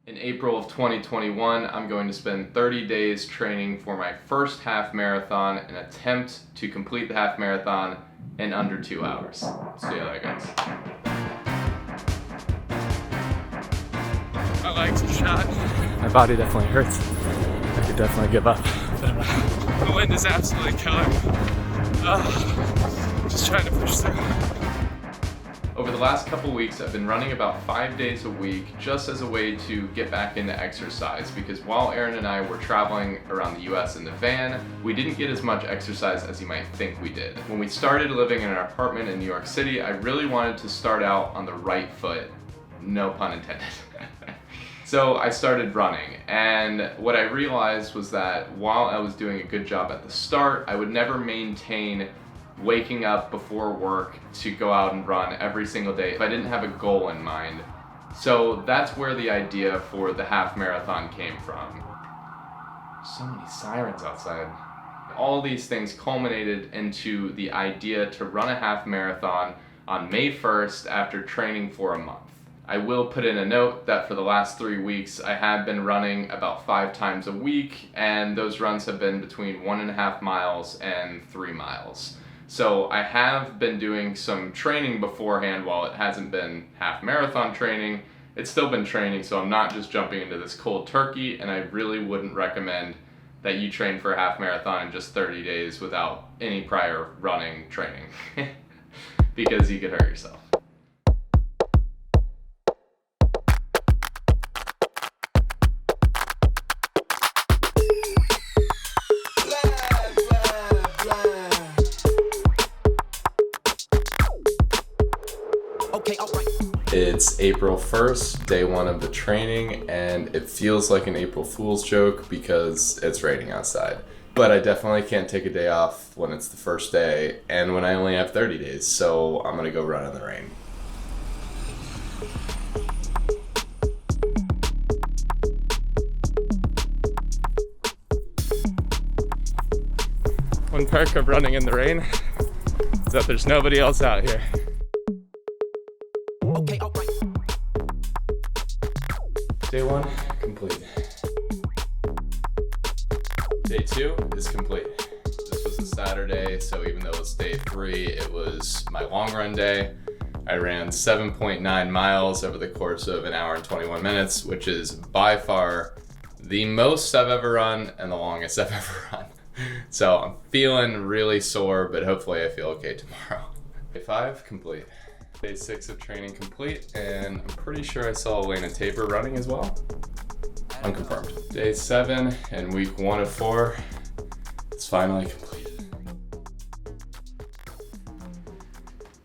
In April of 2021, I'm going to spend 30 days training for my first half marathon and attempt to complete the half marathon in under 2 hours. See how that goes. My legs are shot. My body definitely hurts. I could definitely give up. The wind is absolutely killing. Just trying to push through. Over the last couple weeks, I've been running about 5 days a week just as a way to get back into exercise, because while Erin and I were traveling around the US in the van, we didn't get as much exercise as you might think we did. When we started living in our apartment in New York City, I really wanted to start out on the right foot, no pun intended. So I started running, and what I realized was that while I was doing a good job at the start, I would never maintain waking up before work to go out and run every single day if I didn't have a goal in mind. So that's where the idea for the half marathon came from. So many sirens outside. All these things culminated into the idea to run a half marathon on May 1st after training for a month. I will put in a note that for the last 3 weeks I have been running about 5 times a week, and those runs have been between 1.5 miles and 3 miles. So I have been doing some training beforehand. While it hasn't been half marathon training, it's still been training, so I'm not just jumping into this cold turkey, and I really wouldn't recommend that you train for a half marathon in just 30 days without any prior running training because you could hurt yourself. It's April 1st, day 1 of the training, and it feels like an April Fool's joke because it's raining outside. But I definitely can't take a day off when it's the first day and when I only have 30 days, so I'm gonna go run in the rain. One perk of running in the rain is that there's nobody else out here. Day 1, complete. Day 2 is complete. This was a Saturday, so even though it's day 3, it was my long run day. I ran 7.9 miles over the course of 1 hour and 21 minutes, which is by far the most I've ever run and the longest I've ever run. So I'm feeling really sore, but hopefully I feel okay tomorrow. Day 5, complete. Day 6 of training complete, and I'm pretty sure I saw Elena Tabor running as well. Unconfirmed. Day 7 and week 1 of 4, it's finally complete.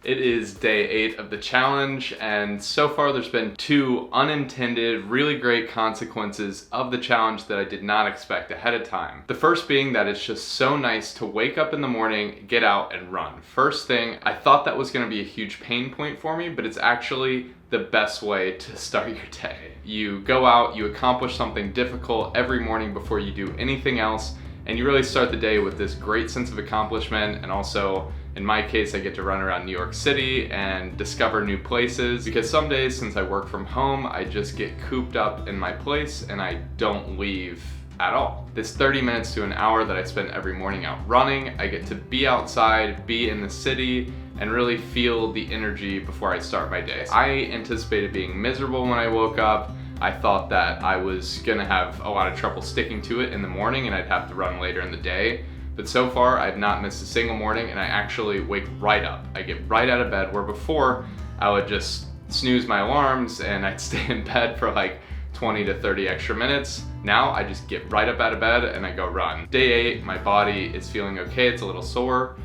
It is day 8 of the challenge, and so far there's been 2 unintended, really great consequences of the challenge that I did not expect ahead of time. The first being that it's just so nice to wake up in the morning, get out and run. First thing, I thought that was gonna be a huge pain point for me, but it's actually the best way to start your day. You go out, you accomplish something difficult every morning before you do anything else, and you really start the day with this great sense of accomplishment. And also, in my case, I get to run around New York City and discover new places, because some days, since I work from home, I just get cooped up in my place and I don't leave at all. This 30 minutes to an hour that I spend every morning out running, I get to be outside, be in the city, and really feel the energy before I start my day. I anticipated being miserable when I woke up. I thought that I was gonna have a lot of trouble sticking to it in the morning and I'd have to run later in the day. But so far, I've not missed a single morning, and I actually wake right up. I get right out of bed, where before I would just snooze my alarms and I'd stay in bed for like 20 to 30 extra minutes. Now I just get right up out of bed and I go run. Day 8, my body is feeling okay. It's a little sore,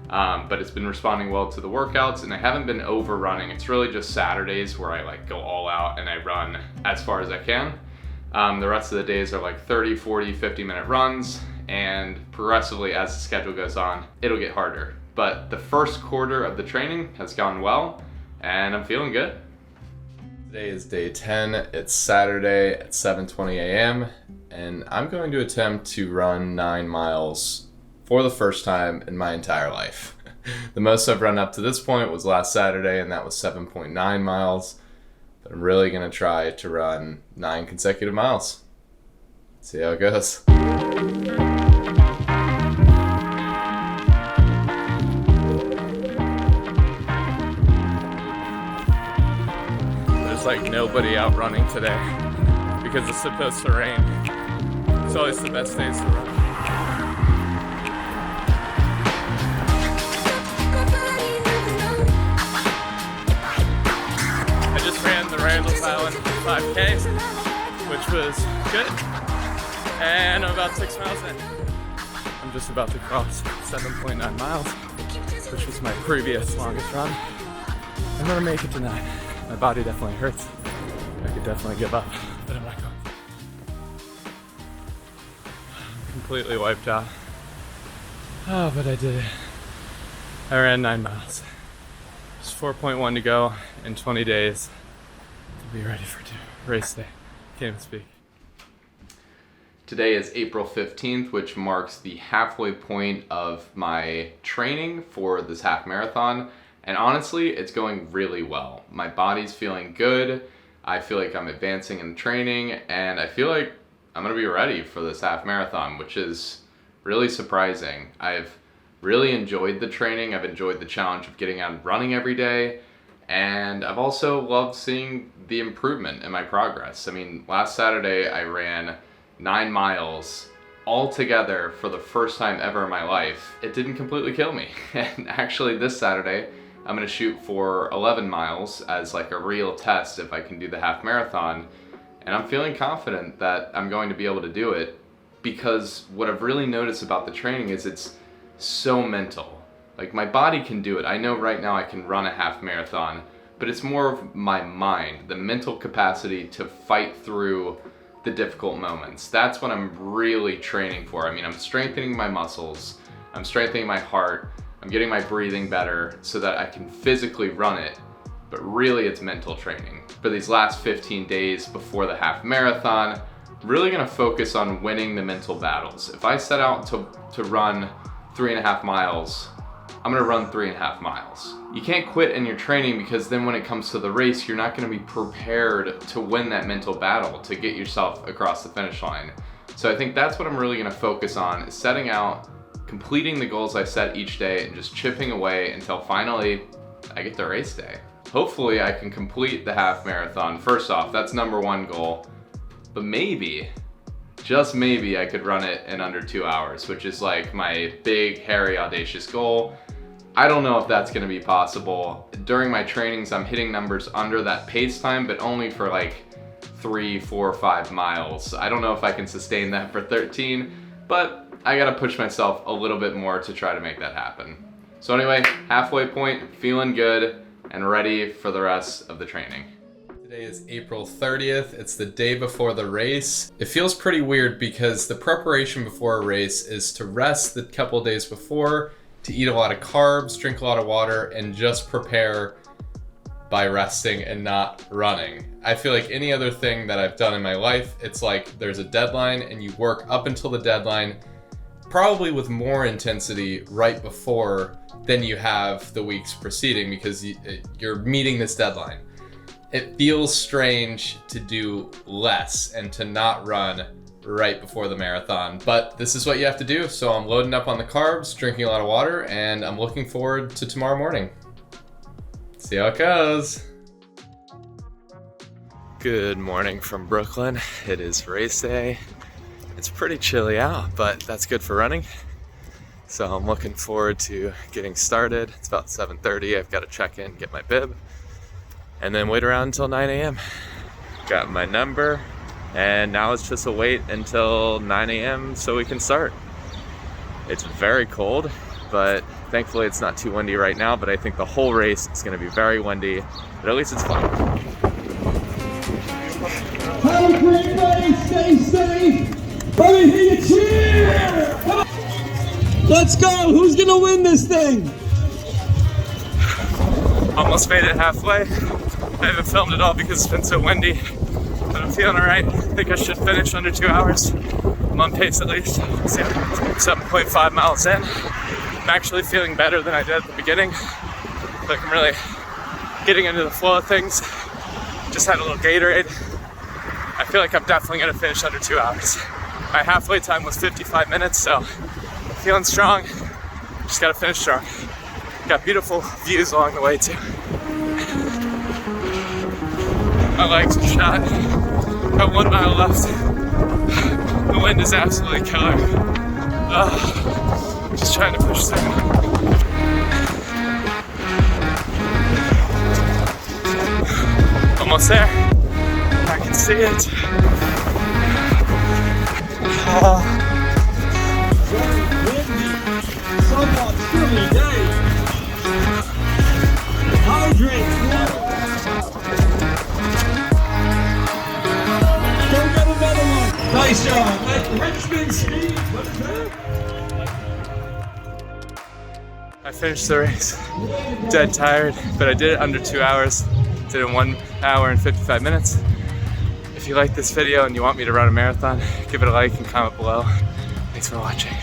but it's been responding well to the workouts, and I haven't been overrunning. It's really just Saturdays where I like go all out and I run as far as I can. The rest of the days are like 30, 40, 50-minute runs, and progressively as the schedule goes on, it'll get harder. But the first quarter of the training has gone well, and I'm feeling good. Today is day 10. It's Saturday at 7:20 a.m. and I'm going to attempt to run 9 miles for the first time in my entire life. The most I've run up to this point was last Saturday, and that was 7.9 miles. But I'm really gonna try to run 9 consecutive miles. See how it goes. There's like nobody out running today because it's supposed to rain. It's always the best days to run. I just ran the Randall's Island 5K, which was good, and I'm about 6 miles in. I'm just about to cross 7.9 miles, which was my previous longest run. I'm gonna make it to 9. My body definitely hurts. I could definitely give up, but I'm not going to. Completely wiped out. Oh, but I did it. I ran 9 miles. There's 4.1 to go in 20 days to be ready for race day. Can't even speak. Today is April 15th, which marks the halfway point of my training for this half marathon. And honestly, it's going really well. My body's feeling good. I feel like I'm advancing in training, and I feel like I'm gonna be ready for this half marathon, which is really surprising. I've really enjoyed the training. I've enjoyed the challenge of getting out and running every day. And I've also loved seeing the improvement in my progress. I mean, last Saturday I ran 9 miles all together for the first time ever in my life. It didn't completely kill me. And actually this Saturday, I'm gonna shoot for 11 miles as like a real test if I can do the half marathon. And I'm feeling confident that I'm going to be able to do it, because what I've really noticed about the training is it's so mental. Like, my body can do it. I know right now I can run a half marathon, but it's more of my mind, the mental capacity to fight through the difficult moments. That's what I'm really training for. I mean, I'm strengthening my muscles, I'm strengthening my heart, I'm getting my breathing better so that I can physically run it, but really it's mental training. For these last 15 days before the half marathon, really gonna focus on winning the mental battles. If I set out to run 3.5 miles, I'm gonna run 3.5 miles. You can't quit in your training, because then when it comes to the race, you're not gonna be prepared to win that mental battle, to get yourself across the finish line. So I think that's what I'm really gonna focus on, is setting out, completing the goals I set each day, and just chipping away until finally I get to race day. Hopefully I can complete the half marathon. First off, that's number 1 goal, but maybe, just maybe, I could run it in under 2 hours, which is like my big, hairy, audacious goal. I don't know if that's gonna be possible. During my trainings, I'm hitting numbers under that pace time, but only for like 3, 4, 5 miles. I don't know if I can sustain that for 13, but I gotta push myself a little bit more to try to make that happen. So anyway, halfway point, feeling good and ready for the rest of the training. Today is April 30th. It's the day before the race. It feels pretty weird because the preparation before a race is to rest the couple days before, to eat a lot of carbs, drink a lot of water, and just prepare by resting and not running. I feel like any other thing that I've done in my life, it's like there's a deadline and you work up until the deadline, probably with more intensity right before than you have the weeks preceding, because you're meeting this deadline. It feels strange to do less and to not run right before the marathon, but this is what you have to do. So I'm loading up on the carbs, drinking a lot of water, and I'm looking forward to tomorrow morning. See how it goes. Good morning from Brooklyn. It is race day. It's pretty chilly out, but that's good for running. So I'm looking forward to getting started. It's about 7:30. I've got to check in, get my bib, and then wait around until 9 a.m. Got my number, and now it's just a wait until 9 a.m. so we can start. It's very cold, but thankfully it's not too windy right now, but I think the whole race is going to be very windy, but at least it's fun. Have a great day, stay safe. Let me hear you cheer! Come on. Let's go! Who's gonna win this thing? Almost made it halfway. I haven't filmed it all because it's been so windy, but I'm feeling alright. I think I should finish under 2 hours. I'm on pace at least. So 7.5 miles in. I'm actually feeling better than I did at the beginning. Like I'm really getting into the flow of things. Just had a little Gatorade. I feel like I'm definitely gonna finish under 2 hours. My halfway time was 55 minutes, so feeling strong. Just gotta finish strong. Got beautiful views along the way too. My legs are shot. Got 1 mile left. The wind is absolutely killer. Just trying to push through. Almost there. I can see it. Very windy, somewhat chilly day. Hydrate. Go get another one. Nice job. At Richmond Speed. What is that? I finished the race. Dead tired, but I did it under 2 hours. Did it in 1 hour and 55 minutes. If you like this video and you want me to run a marathon, give it a like and comment below. Thanks for watching.